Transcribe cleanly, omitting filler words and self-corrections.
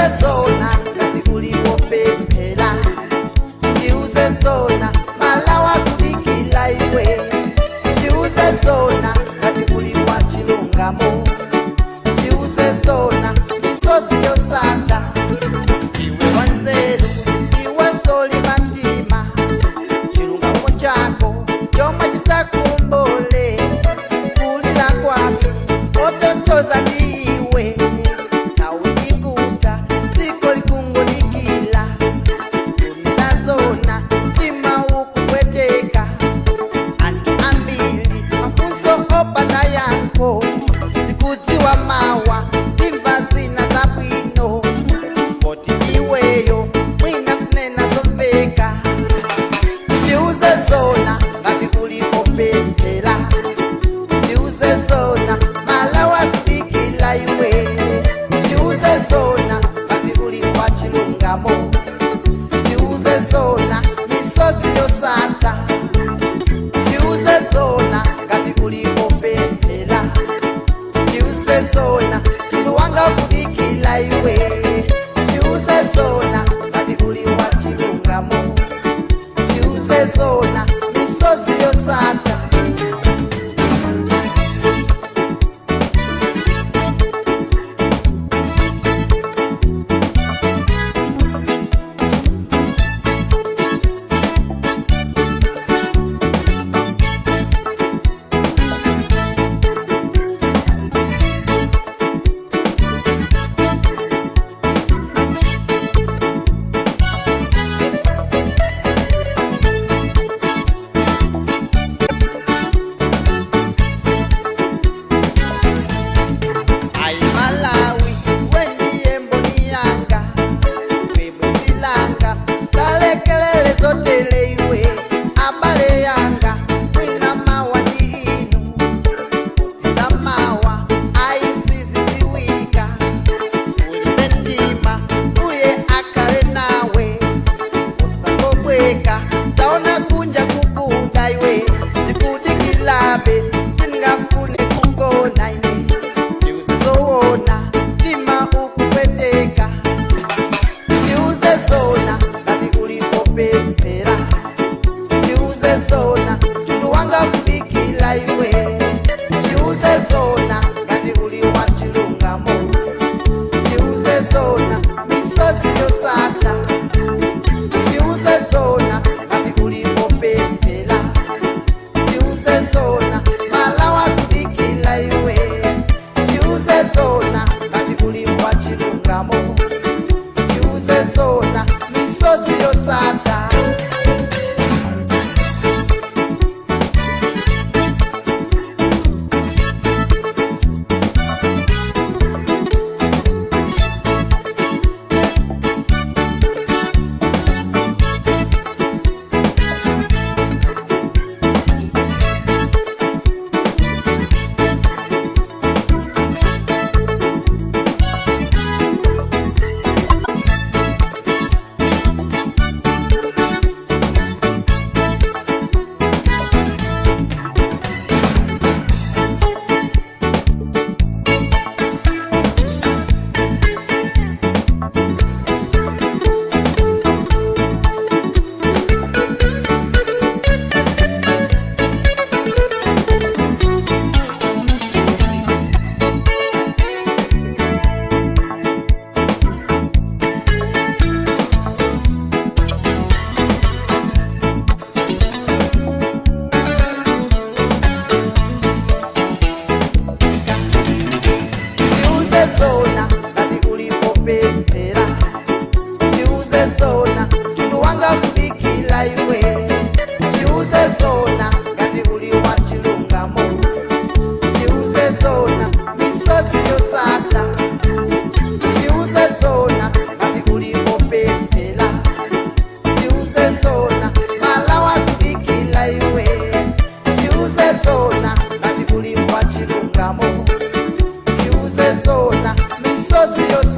zona ngati ulipo pemphera, chiuze zona malawa kudikila iwe, chiuze zona ngati ulipo chilungamo, chiuze zona misozi yosata, iwe wanzeru iwe soli mandima, chilungamo chako chomwe chisakumbole kulila kwatu ototoza ndiwe naudikuta ziko likungolikila kunena zona tima ukupweteka antu ambili mafunso opana yanko zikudziwa mawa imba zina za bwino poti iweyo mwina kunena zomveka, chiuze zona ngati ulipo pemphera, chiuze zona malawa kudikila iwe, chiuze zona ngati ulipo chilungamo, chiuze zona misozi yosata, chiuze zona ngati ulipo pemphera, chiuze zona luwanga kudikila iwe, chiuze zona ngati ulipo chilungamo, chiuze zona misozi yosata. Taona kunja kukuda iwe nikudikilabe singafune kukona ine, chiuze zona tima ukupweteka, chiuze zona ngati ulipo pemphera, chiuze zona chuluwanga kudikila iwe, chiuze zona ngati ulipo chilungamo, chiuze zona misozi yosata, chiuze zona ngati ulipo pemphera, chiuze zona malawa kudikila iwe, chiuze zona ngati ulipo chilungamo, chiuze zona misozi yosata. Zona ngati ulipo pemphera, chiuze zona chuluwanga kudikila iwe, chiuze zona ngati ulipo chilungamo, chiuze zona misozi yosata, chiuze zona ngati ulipo pemphera, chiuze zona malawa kudikila iwe, chiuze zona ngati ulipo chilungamo, chiuze zona misozi yosata.